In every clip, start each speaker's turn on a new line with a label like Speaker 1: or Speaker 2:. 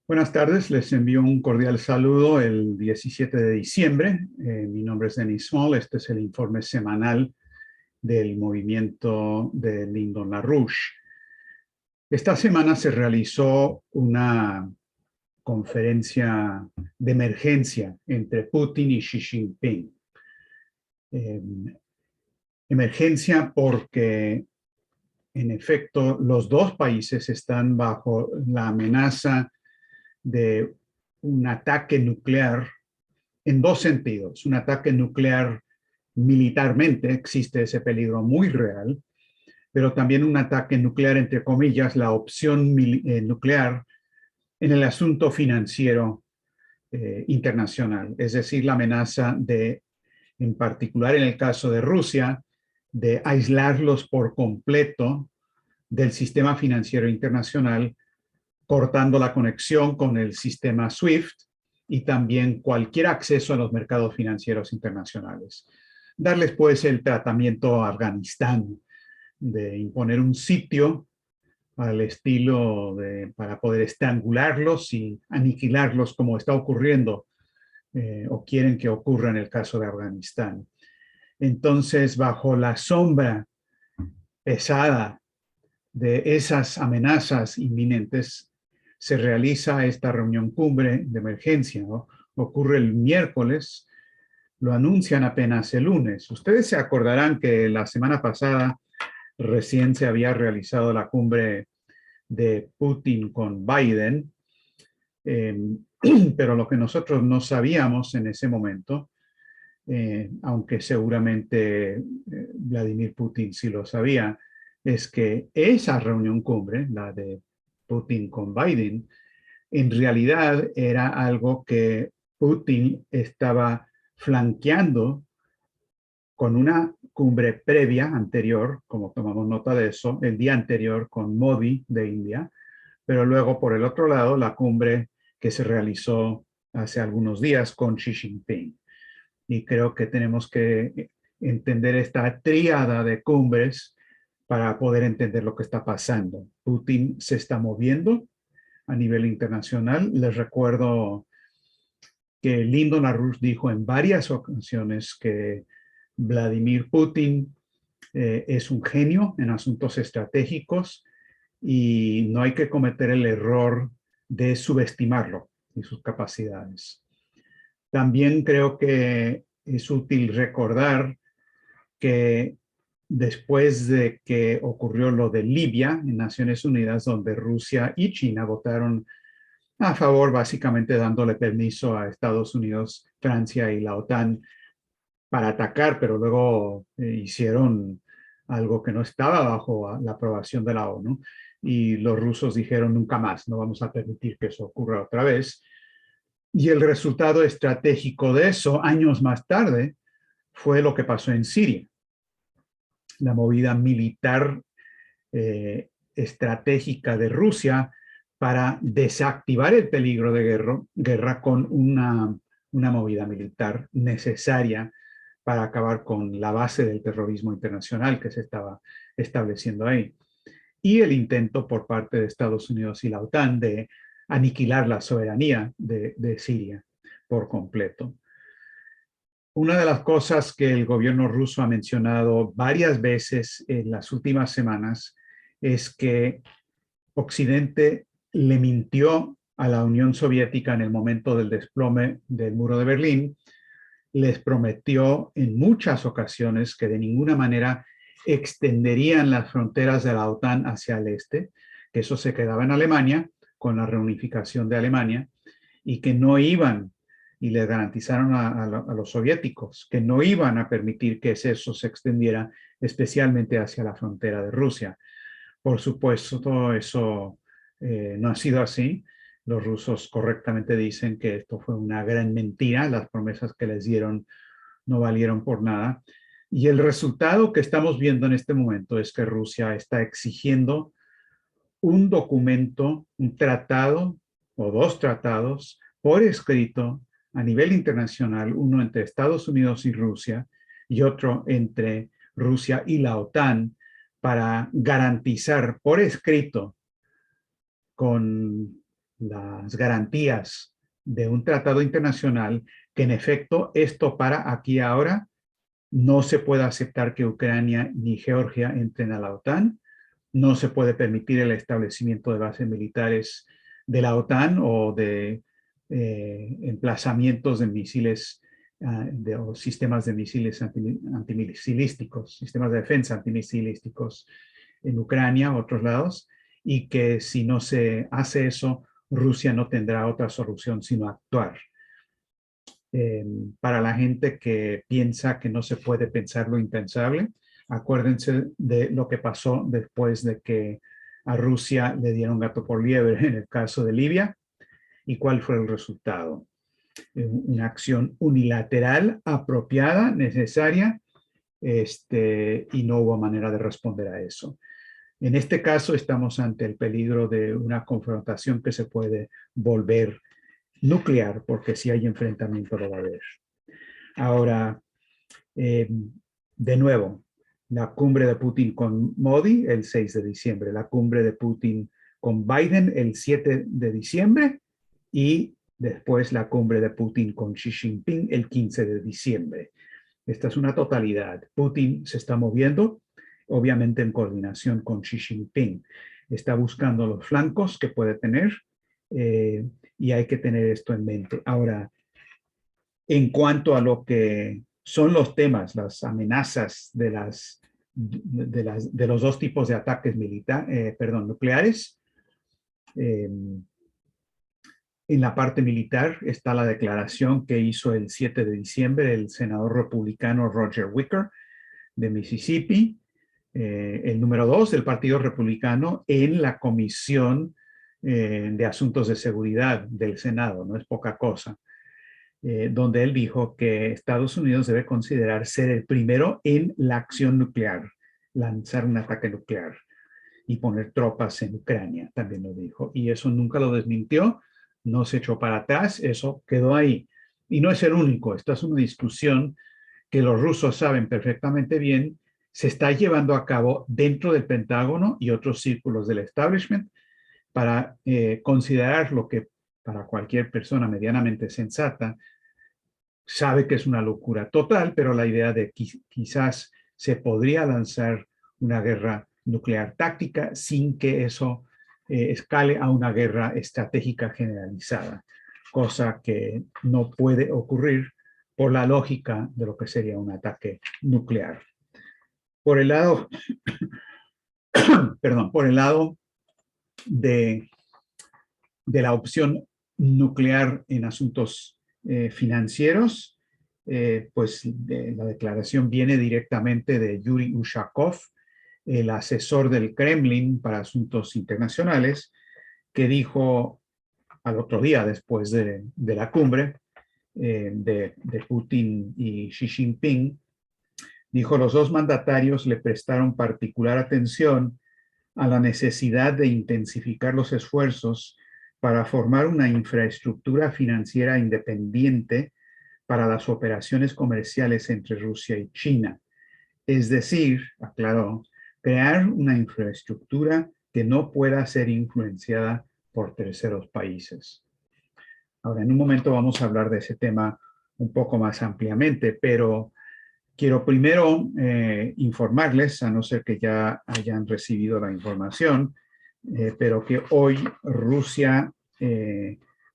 Speaker 1: Buenas tardes, les envío un cordial saludo el 17 de diciembre. Mi nombre es Denis Small, este es el informe semanal del movimiento de Lyndon LaRouche. Esta semana se realizó una conferencia de emergencia entre Putin y Xi Jinping. Eh, Emergencia porque, en efecto, los dos países están bajo la amenaza de un ataque nuclear en dos sentidos. Un ataque nuclear militarmente, existe ese peligro muy real, pero también un ataque nuclear, entre comillas, la opción nuclear en el asunto financiero internacional, es decir, la amenaza de, en particular en el caso de Rusia, de aislarlos por completo del sistema financiero internacional, cortando la conexión con el sistema SWIFT y también cualquier acceso a los mercados financieros internacionales. Darles pues el tratamiento a Afganistán, de imponer un sitio al estilo para poder estrangularlos y aniquilarlos como está ocurriendo o quieren que ocurra en el caso de Afganistán. Entonces, bajo la sombra pesada de esas amenazas inminentes, se realiza esta reunión cumbre de emergencia, ¿no? Ocurre el miércoles, lo anuncian apenas el lunes. Ustedes se acordarán que la semana pasada recién se había realizado la cumbre de Putin con Biden, eh, pero lo que nosotros no sabíamos en ese momento, aunque seguramente Vladimir Putin sí lo sabía, es que esa reunión cumbre, la de Putin con Biden, en realidad era algo que Putin estaba flanqueando con una cumbre previa anterior, como tomamos nota de eso, el día anterior con Modi de India, pero luego por el otro lado la cumbre que se realizó hace algunos días con Xi Jinping. Y creo que tenemos que entender esta tríada de cumbres para poder entender lo que está pasando. Putin se está moviendo a nivel internacional. Les recuerdo que Lyndon LaRouche dijo en varias ocasiones que Vladimir Putin es un genio en asuntos estratégicos y no hay que cometer el error de subestimarlo y sus capacidades. También creo que es útil recordar que después de que ocurrió lo de Libia en Naciones Unidas, donde Rusia y China votaron a favor, básicamente dándole permiso a Estados Unidos, Francia y la OTAN para atacar, pero luego hicieron algo que no estaba bajo la aprobación de la ONU. Y los rusos dijeron nunca más, no vamos a permitir que eso ocurra otra vez. Y el resultado estratégico de eso, años más tarde, fue lo que pasó en Siria. La movida militar estratégica de Rusia para desactivar el peligro de guerra con una movida militar necesaria para acabar con la base del terrorismo internacional que se estaba estableciendo ahí. Y el intento por parte de Estados Unidos y la OTAN de aniquilar la soberanía de Siria por completo. Una de las cosas que el gobierno ruso ha mencionado varias veces en las últimas semanas es que Occidente le mintió a la Unión Soviética en el momento del desplome del muro de Berlín. Les prometió en muchas ocasiones que de ninguna manera extenderían las fronteras de la OTAN hacia el este, que eso se quedaba en Alemania con la reunificación de Alemania y que no iban, y les garantizaron a los soviéticos que no iban a permitir que eso se extendiera especialmente hacia la frontera de Rusia. Por supuesto, todo eso no ha sido así. Los rusos correctamente dicen que esto fue una gran mentira, las promesas que les dieron no valieron por nada. Y el resultado que estamos viendo en este momento es que Rusia está exigiendo un documento, un tratado o dos tratados por escrito a nivel internacional, uno entre Estados Unidos y Rusia y otro entre Rusia y la OTAN, para garantizar por escrito con las garantías de un tratado internacional que en efecto esto para aquí ahora no se puede aceptar que Ucrania ni Georgia entren a la OTAN, no se puede permitir el establecimiento de bases militares de la OTAN o de emplazamientos de misiles o sistemas de misiles antimisilísticos, sistemas de defensa antimisilísticos en Ucrania u otros lados, y que si no se hace eso, Rusia no tendrá otra solución sino actuar. Para la gente que piensa que no se puede pensar lo impensable, acuérdense de lo que pasó después de que a Rusia le dieron gato por liebre en el caso de Libia y cuál fue el resultado. Una acción unilateral, apropiada, necesaria, y no hubo manera de responder a eso. En este caso estamos ante el peligro de una confrontación que se puede volver nuclear, porque si hay enfrentamiento lo va a haber. Ahora, de nuevo, la cumbre de Putin con Modi el 6 de diciembre, la cumbre de Putin con Biden el 7 de diciembre y después la cumbre de Putin con Xi Jinping el 15 de diciembre. Esta es una totalidad. Putin se está moviendo, obviamente en coordinación con Xi Jinping. Está buscando los flancos que puede tener y hay que tener esto en mente. Ahora, en cuanto a lo que son los temas, las amenazas de los dos tipos de ataques nucleares, en la parte militar está la declaración que hizo el 7 de diciembre el senador republicano Roger Wicker de Mississippi, el número 2 del Partido Republicano en la Comisión de Asuntos de Seguridad del Senado, no es poca cosa, donde él dijo que Estados Unidos debe considerar ser el primero en la acción nuclear, lanzar un ataque nuclear y poner tropas en Ucrania, también lo dijo. Y eso nunca lo desmintió, no se echó para atrás, eso quedó ahí. Y no es el único, esta es una discusión que los rusos saben perfectamente bien, se está llevando a cabo dentro del Pentágono y otros círculos del establishment para considerar lo que para cualquier persona medianamente sensata sabe que es una locura total, pero la idea de quizás se podría lanzar una guerra nuclear táctica sin que eso escale a una guerra estratégica generalizada, cosa que no puede ocurrir por la lógica de lo que sería un ataque nuclear. Por el lado, perdón, por el lado de la opción nuclear en asuntos financieros, pues la declaración viene directamente de Yuri Ushakov, el asesor del Kremlin para asuntos internacionales, que dijo al otro día después de la cumbre de Putin y Xi Jinping, dijo: los dos mandatarios le prestaron particular atención a la necesidad de intensificar los esfuerzos para formar una infraestructura financiera independiente para las operaciones comerciales entre Rusia y China. Es decir, aclaró, crear una infraestructura que no pueda ser influenciada por terceros países. Ahora, en un momento vamos a hablar de ese tema un poco más ampliamente, pero quiero primero informarles, a no ser que ya hayan recibido la información, pero que hoy Rusia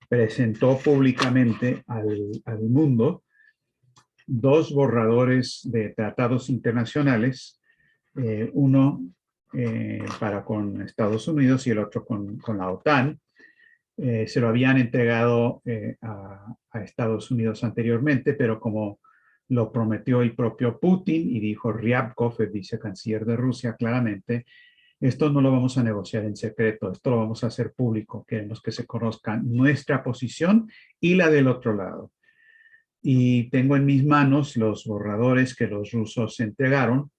Speaker 1: presentó públicamente al mundo dos borradores de tratados internacionales, uno para con Estados Unidos y el otro con la OTAN. Se lo habían entregado a Estados Unidos anteriormente, pero como lo prometió el propio Putin y dijo Ryabkov, el vicecanciller de Rusia, claramente, esto no lo vamos a negociar en secreto, esto lo vamos a hacer público, queremos que se conozca nuestra posición y la del otro lado. Y tengo en mis manos los borradores que los rusos entregaron.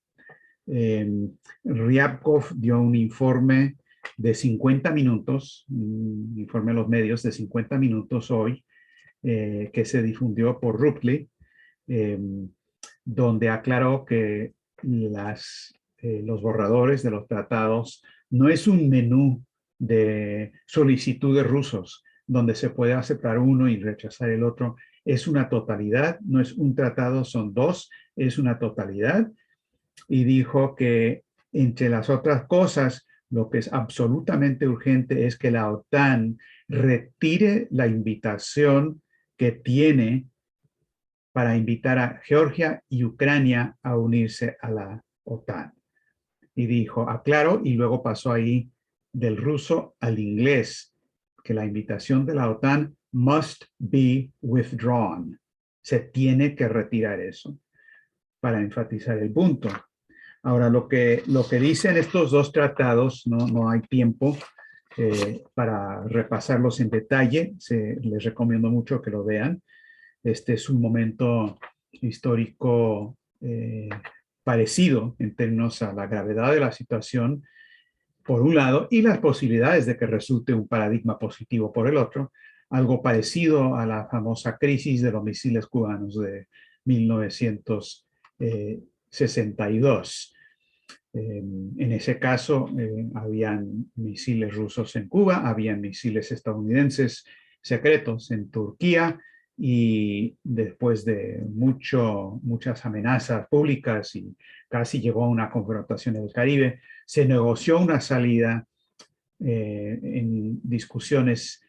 Speaker 1: Ryabkov dio un informe de 50 minutos, un informe a los medios de 50 minutos hoy, que se difundió por Ruptly, donde aclaró que los borradores de los tratados no es un menú de solicitudes rusos, donde se puede aceptar uno y rechazar el otro. Es una totalidad, no es un tratado, son dos, es una totalidad. Y dijo que, entre las otras cosas, lo que es absolutamente urgente es que la OTAN retire la invitación que tiene para invitar a Georgia y Ucrania a unirse a la OTAN. Y dijo, aclaro, y luego pasó ahí del ruso al inglés, que la invitación de la OTAN must be withdrawn. Se tiene que retirar eso para enfatizar el punto. Ahora, lo que dicen estos dos tratados, no hay tiempo para repasarlos en detalle. Les recomiendo mucho que lo vean. Este es un momento histórico parecido en términos a la gravedad de la situación, por un lado, y las posibilidades de que resulte un paradigma positivo por el otro, algo parecido a la famosa crisis de los misiles cubanos de 1962. En ese caso, habían misiles rusos en Cuba, habían misiles estadounidenses secretos en Turquía, y después de muchas amenazas públicas y casi llegó a una confrontación en el Caribe, se negoció una salida en discusiones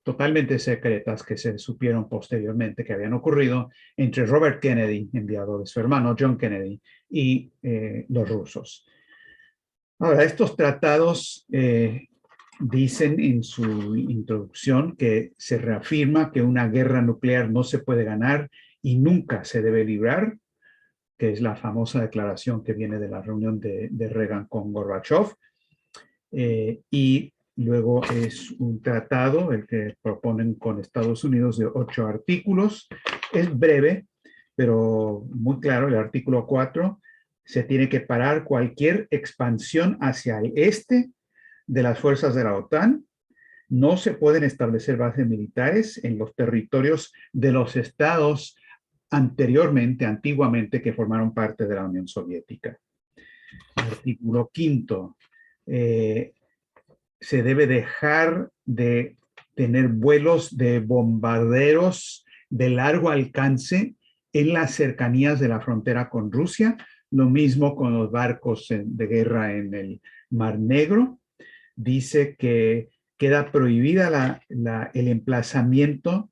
Speaker 1: totalmente secretas que se supieron posteriormente que habían ocurrido entre Robert Kennedy, enviado de su hermano John Kennedy, y los rusos. Ahora, estos tratados dicen en su introducción que se reafirma que una guerra nuclear no se puede ganar y nunca se debe librar, que es la famosa declaración que viene de la reunión de Reagan con Gorbachev. Y luego es un tratado, el que proponen con Estados Unidos, de 8 artículos. Es breve, pero muy claro. El artículo 4: se tiene que parar cualquier expansión hacia el este de las fuerzas de la OTAN. No se pueden establecer bases militares en los territorios de los estados antiguamente, que formaron parte de la Unión Soviética. Artículo 5: se debe dejar de tener vuelos de bombarderos de largo alcance en las cercanías de la frontera con Rusia. Lo mismo con los barcos de guerra en el Mar Negro. Dice que queda prohibida el emplazamiento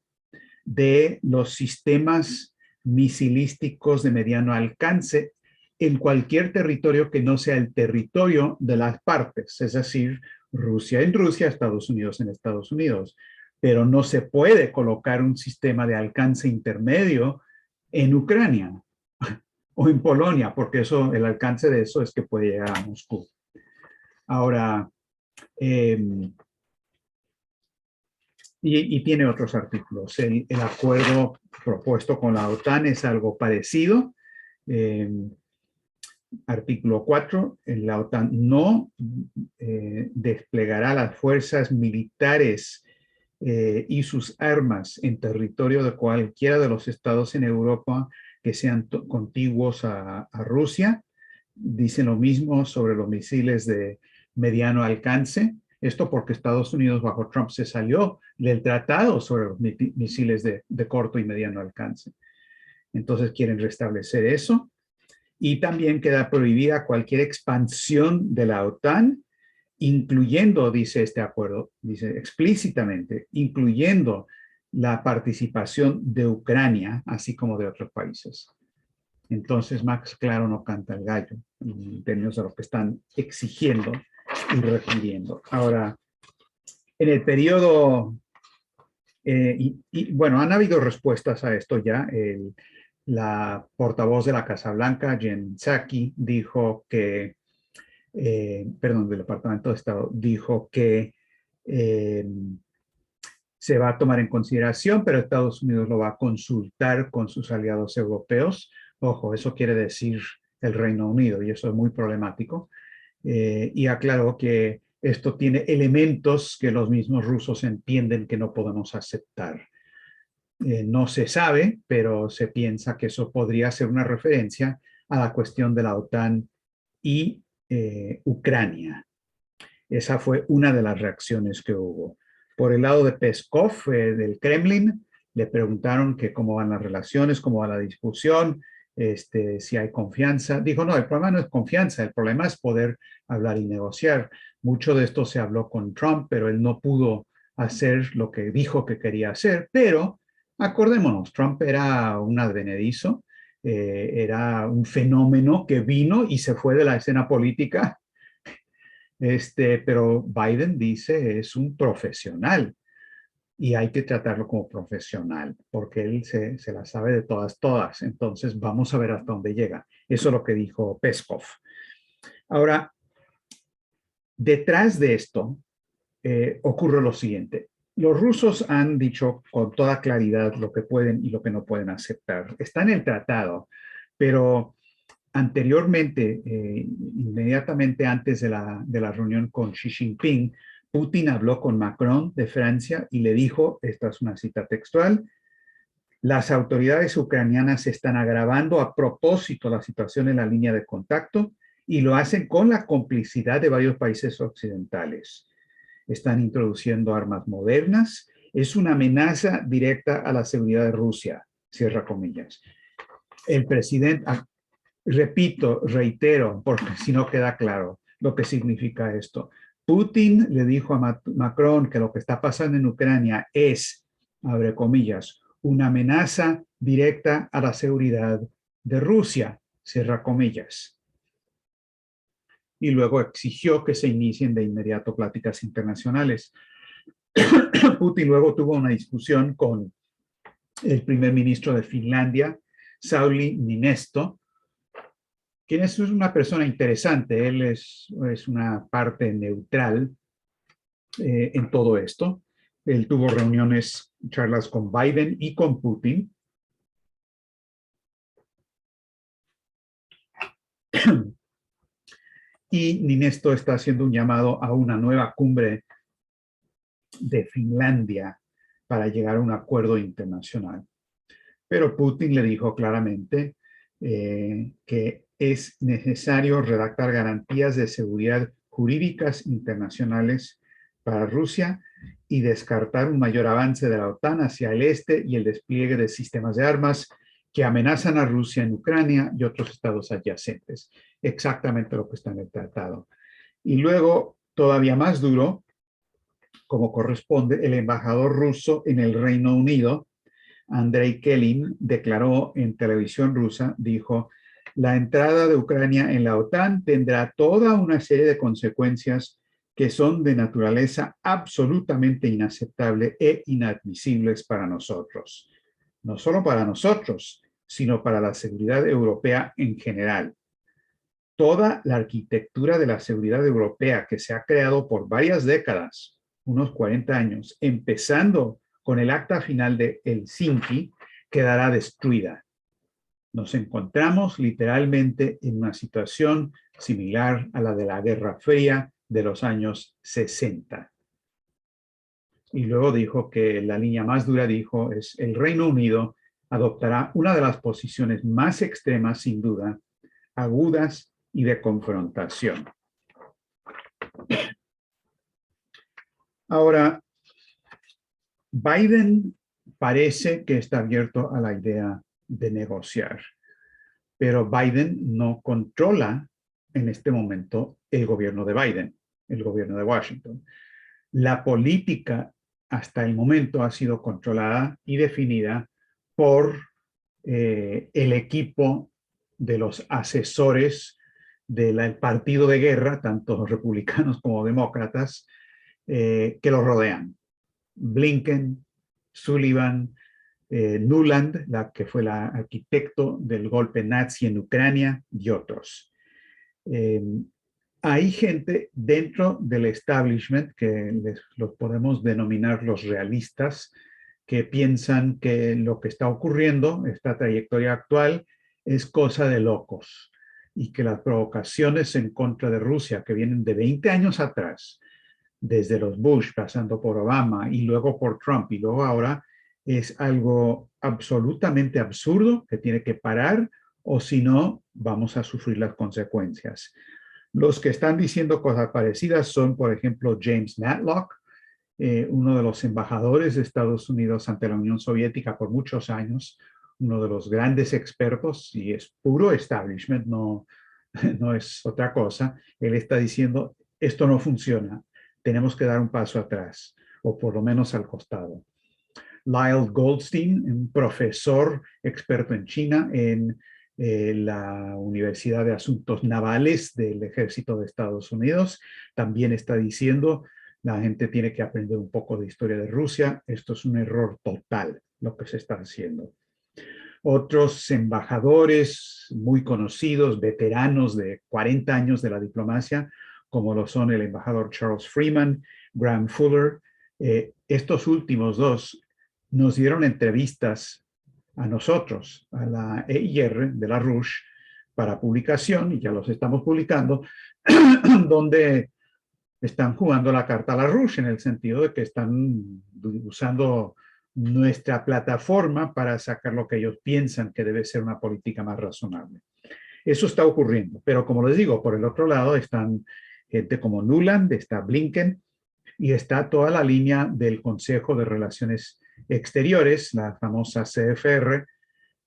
Speaker 1: de los sistemas misilísticos de mediano alcance en cualquier territorio que no sea el territorio de las partes, es decir, Rusia en Rusia, Estados Unidos en Estados Unidos. Pero no se puede colocar un sistema de alcance intermedio en Ucrania o en Polonia, porque el alcance de eso es que puede llegar a Moscú. Ahora, y tiene otros artículos. El acuerdo propuesto con la OTAN es algo parecido. Artículo 4, la OTAN no desplegará las fuerzas militares y sus armas en territorio de cualquiera de los estados en Europa que sean contiguos a Rusia. Dice lo mismo sobre los misiles de mediano alcance. Esto porque Estados Unidos bajo Trump se salió del tratado sobre los misiles de corto y mediano alcance. Entonces quieren restablecer eso. Y también queda prohibida cualquier expansión de la OTAN, incluyendo, dice este acuerdo, dice explícitamente, incluyendo la participación de Ucrania, así como de otros países. Entonces, Max, claro, no canta el gallo en términos de lo que están exigiendo y requiriendo. Ahora, en el periodo, bueno, han habido respuestas a esto ya. La portavoz de la Casa Blanca, Jen Psaki, dijo que, perdón, del Departamento de Estado, dijo que se va a tomar en consideración, pero Estados Unidos lo va a consultar con sus aliados europeos. Ojo, eso quiere decir el Reino Unido, y eso es muy problemático. Y aclaró que esto tiene elementos que los mismos rusos entienden que no podemos aceptar. No se sabe, pero se piensa que eso podría ser una referencia a la cuestión de la OTAN y Ucrania. Esa fue una de las reacciones que hubo. Por el lado de Peskov, del Kremlin, le preguntaron que cómo van las relaciones, cómo va la discusión, si hay confianza. Dijo, no, el problema no es confianza, el problema es poder hablar y negociar. Mucho de esto se habló con Trump, pero él no pudo hacer lo que dijo que quería hacer. Pero acordémonos, Trump era un advenedizo, era un fenómeno que vino y se fue de la escena política, pero Biden dice es un profesional y hay que tratarlo como profesional porque él se la sabe de todas. Entonces vamos a ver hasta dónde llega. Eso es lo que dijo Peskov. Ahora, detrás de esto ocurre lo siguiente. Los rusos han dicho con toda claridad lo que pueden y lo que no pueden aceptar. Está en el tratado, pero anteriormente, inmediatamente antes de la reunión con Xi Jinping, Putin habló con Macron de Francia y le dijo, esta es una cita textual, las autoridades ucranianas están agravando a propósito la situación en la línea de contacto y lo hacen con la complicidad de varios países occidentales. Están introduciendo armas modernas. Es una amenaza directa a la seguridad de Rusia, cierra comillas. El presidente, repito, reitero, porque si no queda claro lo que significa esto. Putin le dijo a Macron que lo que está pasando en Ucrania es, abre comillas, una amenaza directa a la seguridad de Rusia, cierra comillas. Y luego exigió que se inicien de inmediato pláticas internacionales. Putin luego tuvo una discusión con el primer ministro de Finlandia, Sauli Niinisto, quien es una persona interesante. Él es una parte neutral en todo esto. Él tuvo reuniones, charlas con Biden y con Putin. Y Niinisto está haciendo un llamado a una nueva cumbre de Finlandia para llegar a un acuerdo internacional. Pero Putin le dijo claramente que es necesario redactar garantías de seguridad jurídicas internacionales para Rusia y descartar un mayor avance de la OTAN hacia el este y el despliegue de sistemas de armas que amenazan a Rusia en Ucrania y otros estados adyacentes. Exactamente lo que está en el tratado. Y luego, todavía más duro, como corresponde, el embajador ruso en el Reino Unido, Andrei Kelin, declaró en televisión rusa, dijo, la entrada de Ucrania en la OTAN tendrá toda una serie de consecuencias que son de naturaleza absolutamente inaceptable e inadmisibles para nosotros. No solo para nosotros, sino para la seguridad europea en general. Toda la arquitectura de la seguridad europea que se ha creado por varias décadas, unos 40 años, empezando con el acta final de Helsinki, quedará destruida. Nos encontramos literalmente en una situación similar a la de la Guerra Fría de los años 60. Y luego dijo que la línea más dura, dijo, es el Reino Unido adoptará una de las posiciones más extremas, sin duda, agudas y de confrontación. Ahora, Biden parece que está abierto a la idea de negociar, pero Biden no controla en este momento el gobierno de Biden, el gobierno de Washington. La política hasta el momento ha sido controlada y definida por el equipo de los asesores del partido de guerra, tanto republicanos como demócratas, que lo rodean. Blinken, Sullivan, Nuland, la que fue la arquitecto del golpe nazi en Ucrania, y otros. Hay gente dentro del establishment, que los podemos denominar los realistas, que piensan que lo que está ocurriendo, esta trayectoria actual, es cosa de locos y que las provocaciones en contra de Rusia, que vienen de 20 años atrás, desde los Bush, pasando por Obama y luego por Trump y luego ahora, es algo absolutamente absurdo que tiene que parar o si no, vamos a sufrir las consecuencias. Los que están diciendo cosas parecidas son, por ejemplo, James Matlock, uno de los embajadores de Estados Unidos ante la Unión Soviética por muchos años, uno de los grandes expertos, y es puro establishment, no, no es otra cosa. Él está diciendo, esto no funciona, tenemos que dar un paso atrás, o por lo menos al costado. Lyle Goldstein, un profesor experto en China en la Universidad de Asuntos Navales del Ejército de Estados Unidos, también está diciendo, la gente tiene que aprender un poco de historia de Rusia, esto es un error total lo que se está haciendo. Otros embajadores muy conocidos, veteranos de 40 años de la diplomacia, como lo son el embajador Charles Freeman, Graham Fuller, estos últimos dos nos dieron entrevistas a nosotros, a la EIR de la RUSH, para publicación, y ya los estamos publicando, donde están jugando la carta a la RUSH en el sentido de que están usando nuestra plataforma para sacar lo que ellos piensan que debe ser una política más razonable. Eso está ocurriendo, pero como les digo, por el otro lado están gente como Nuland, está Blinken y está toda la línea del Consejo de Relaciones Exteriores, la famosa CFR,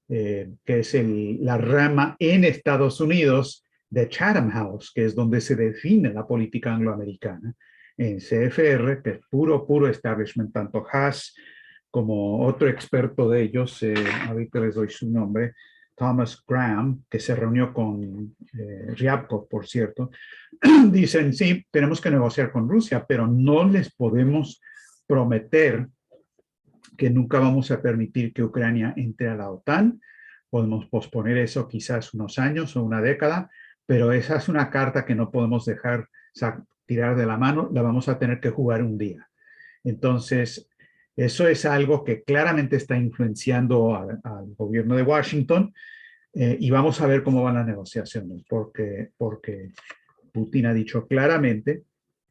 Speaker 1: que es la rama en Estados Unidos de Chatham House, que es donde se define la política angloamericana. En CFR, que es puro establishment, tanto Haas como otro experto de ellos, ahorita les doy su nombre, Thomas Graham, que se reunió con Ryabkov, por cierto, dicen, sí, tenemos que negociar con Rusia, pero no les podemos prometer que nunca vamos a permitir que Ucrania entre a la OTAN. Podemos posponer eso quizás unos años o una década, pero esa es una carta que no podemos dejar tirar de la mano, la vamos a tener que jugar un día. Entonces, eso es algo que claramente está influenciando al gobierno de Washington y vamos a ver cómo van las negociaciones, porque Putin ha dicho claramente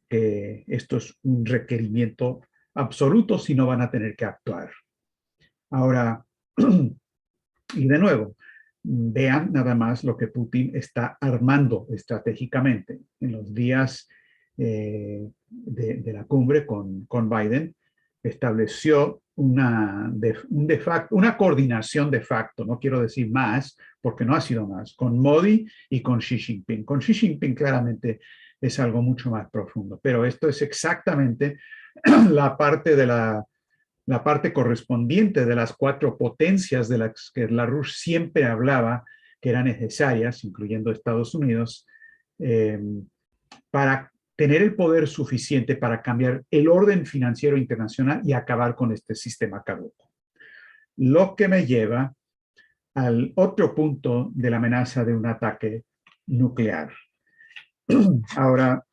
Speaker 1: que esto es un requerimiento absoluto si no van a tener que actuar. Ahora, y de nuevo, vean nada más lo que Putin está armando estratégicamente. En los días de la cumbre con Biden, estableció una coordinación de facto, no quiero decir más, porque no ha sido más, con Modi y con Xi Jinping. Con Xi Jinping claramente es algo mucho más profundo, pero esto es exactamente la parte correspondiente de las 4 potencias de las que la RUSH siempre hablaba que eran necesarias, incluyendo Estados Unidos, para tener el poder suficiente para cambiar el orden financiero internacional y acabar con este sistema caduco. Lo que me lleva al otro punto de la amenaza de un ataque nuclear. Ahora,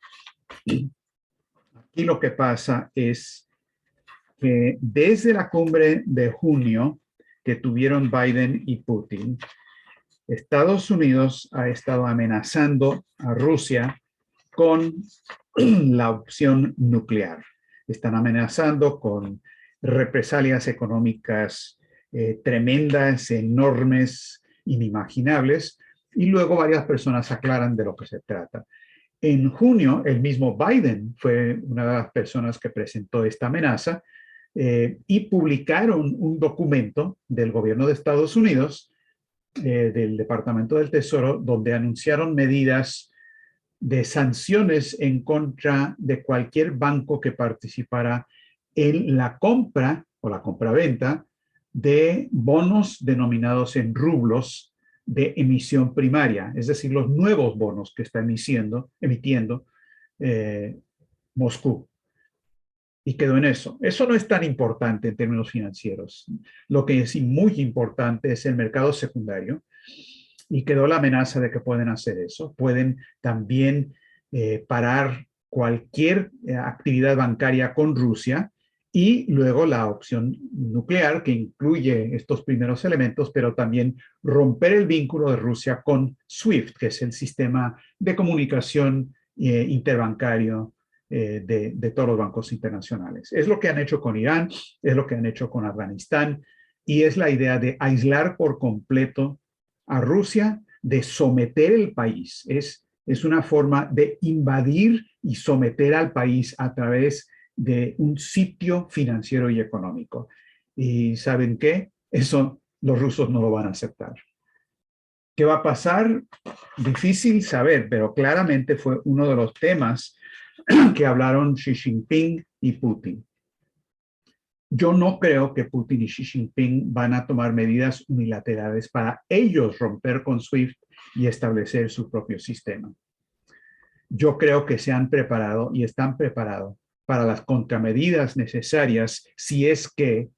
Speaker 1: aquí lo que pasa es que desde la cumbre de junio que tuvieron Biden y Putin, Estados Unidos ha estado amenazando a Rusia con la opción nuclear. Están amenazando con represalias económicas tremendas, enormes, inimaginables, y luego varias personas aclaran de lo que se trata. En junio, el mismo Biden fue una de las personas que presentó esta amenaza y publicaron un documento del gobierno de Estados Unidos, del Departamento del Tesoro, donde anunciaron medidas de sanciones en contra de cualquier banco que participara en la compra o la compraventa de bonos denominados en rublos de emisión primaria, es decir, los nuevos bonos que está emitiendo Moscú. Y quedó en eso. Eso no es tan importante en términos financieros. Lo que es muy importante es el mercado secundario, y quedó la amenaza de que pueden hacer eso. Pueden también parar cualquier actividad bancaria con Rusia, y luego la opción nuclear, que incluye estos primeros elementos, pero también romper el vínculo de Rusia con SWIFT, que es el sistema de comunicación interbancario de todos los bancos internacionales. Es lo que han hecho con Irán, es lo que han hecho con Afganistán, y es la idea de aislar por completo a Rusia, de someter el país. Es Es una forma de invadir y someter al país a través de un sitio financiero y económico. ¿Y saben qué? Eso los rusos no lo van a aceptar. ¿Qué va a pasar? Difícil saber, pero claramente fue uno de los temas que hablaron Xi Jinping y Putin. Yo no creo que Putin y Xi Jinping van a tomar medidas unilaterales para ellos romper con SWIFT y establecer su propio sistema. Yo creo que se han preparado y están preparados para las contramedidas necesarias si es que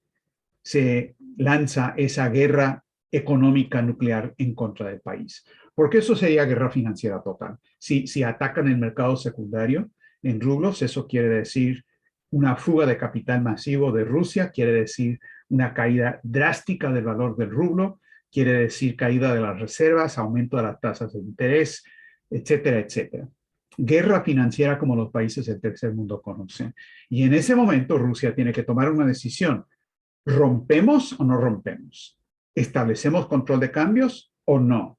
Speaker 1: se lanza esa guerra económica nuclear en contra del país. Porque eso sería guerra financiera total. Si atacan el mercado secundario en rublos, eso quiere decir una fuga de capital masivo de Rusia, quiere decir una caída drástica del valor del rublo, quiere decir caída de las reservas, aumento de las tasas de interés, etcétera, etcétera. Guerra financiera como los países del tercer mundo conocen. Y en ese momento Rusia tiene que tomar una decisión. ¿Rompemos o no rompemos? ¿Establecemos control de cambios o no?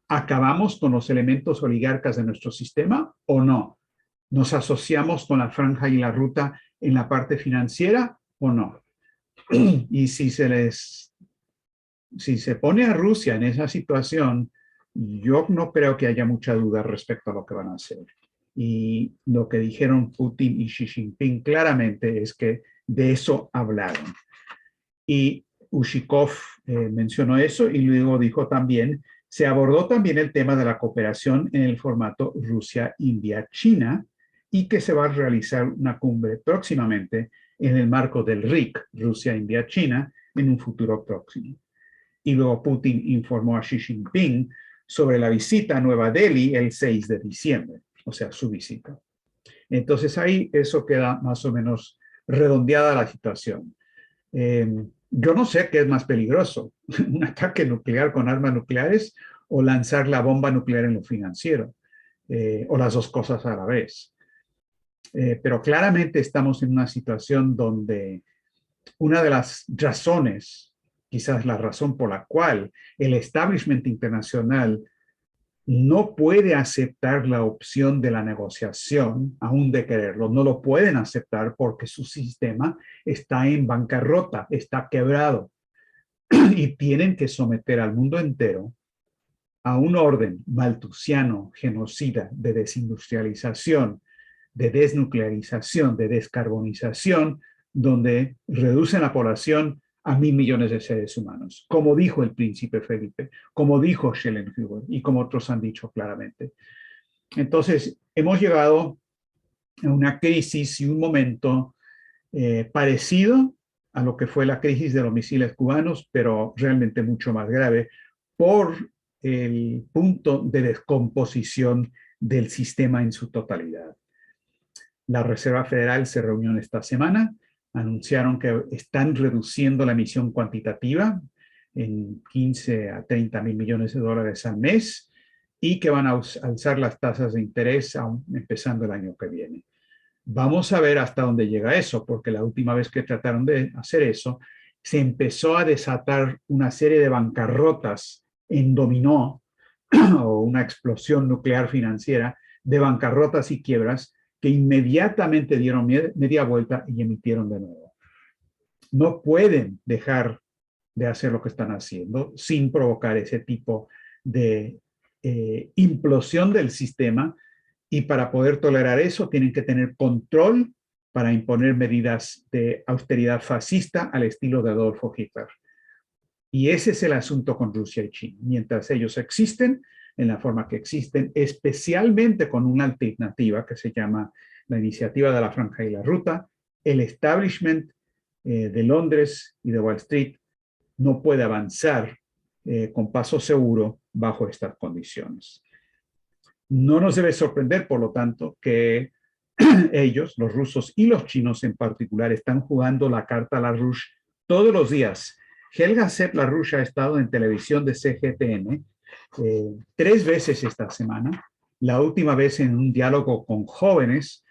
Speaker 1: ¿Acabamos con los elementos oligarcas de nuestro sistema o no? ¿Nos asociamos con la franja y la ruta en la parte financiera o no? Y si se pone a Rusia en esa situación, yo no creo que haya mucha duda respecto a lo que van a hacer. Y lo que dijeron Putin y Xi Jinping claramente es que de eso hablaron. Y Ushikov mencionó eso y luego dijo también, se abordó también el tema de la cooperación en el formato Rusia-India-China y que se va a realizar una cumbre próximamente en el marco del RIC, Rusia-India-China, en un futuro próximo. Y luego Putin informó a Xi Jinping sobre la visita a Nueva Delhi el 6 de diciembre, o sea, su visita. Entonces ahí eso queda más o menos redondeada la situación. Yo no sé qué es más peligroso, un ataque nuclear con armas nucleares o lanzar la bomba nuclear en lo financiero, o las dos cosas a la vez. Pero claramente estamos en una situación donde una de las razones, quizás la razón por la cual el establishment internacional no puede aceptar la opción de la negociación, aún de quererlo, no lo pueden aceptar porque su sistema está en bancarrota, está quebrado y tienen que someter al mundo entero a un orden malthusiano, genocida, de desindustrialización, de desnuclearización, de descarbonización, donde reducen la población a 1.000 millones de seres humanos, como dijo el príncipe Felipe, como dijo Schellenhuber y como otros han dicho claramente. Entonces, hemos llegado a una crisis y un momento parecido a lo que fue la crisis de los misiles cubanos, pero realmente mucho más grave por el punto de descomposición del sistema en su totalidad. La Reserva Federal se reunió esta semana, anunciaron que están reduciendo la emisión cuantitativa en 15 a 30 mil millones de dólares al mes y que van a alzar las tasas de interés empezando el año que viene. Vamos a ver hasta dónde llega eso, porque la última vez que trataron de hacer eso, se empezó a desatar una serie de bancarrotas en dominó o una explosión nuclear financiera de bancarrotas y quiebras que inmediatamente dieron media vuelta y emitieron de nuevo. No pueden dejar de hacer lo que están haciendo sin provocar ese tipo de implosión del sistema, y para poder tolerar eso tienen que tener control para imponer medidas de austeridad fascista al estilo de Adolfo Hitler. Y ese es el asunto con Rusia y China. Mientras ellos existen, en la forma que existen, especialmente con una alternativa que se llama la Iniciativa de la Franja y la Ruta, el establishment de Londres y de Wall Street no puede avanzar con paso seguro bajo estas condiciones. No nos debe sorprender, por lo tanto, que ellos, los rusos y los chinos en particular, están jugando la carta LaRouche todos los días. Helga Sepp LaRouche ha estado en televisión de CGTN 3 veces esta semana, la última vez en un diálogo con jóvenes,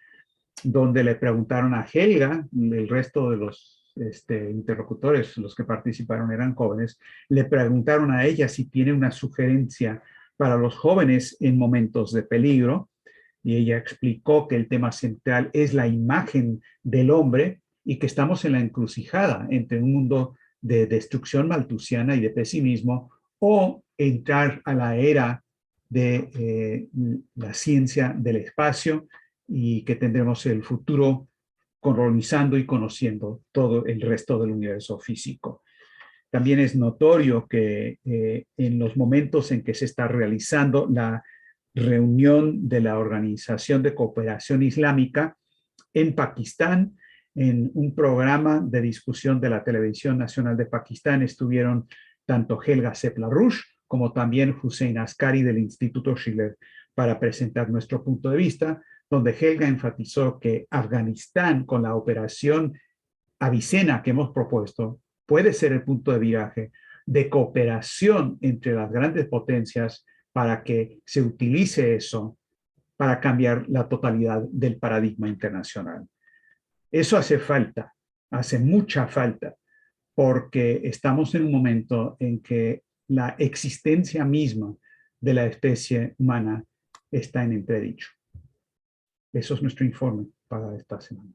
Speaker 1: donde le preguntaron a Helga, el resto de los interlocutores, los que participaron eran jóvenes, le preguntaron a ella si tiene una sugerencia para los jóvenes en momentos de peligro, y ella explicó que el tema central es la imagen del hombre y que estamos en la encrucijada entre un mundo de destrucción malthusiana y de pesimismo o entrar a la era de la ciencia del espacio y que tendremos el futuro colonizando y conociendo todo el resto del universo físico. También es notorio que en los momentos en que se está realizando la reunión de la Organización de Cooperación Islámica en Pakistán, en un programa de discusión de la Televisión Nacional de Pakistán, estuvieron tanto Helga Sepla-Rush como también Hussein Askari del Instituto Schiller para presentar nuestro punto de vista, donde Helga enfatizó que Afganistán, con la operación Avicena que hemos propuesto, puede ser el punto de viraje de cooperación entre las grandes potencias para que se utilice eso para cambiar la totalidad del paradigma internacional. Eso hace falta, hace mucha falta, porque estamos en un momento en que la existencia misma de la especie humana está en entredicho. Eso es nuestro informe para esta semana.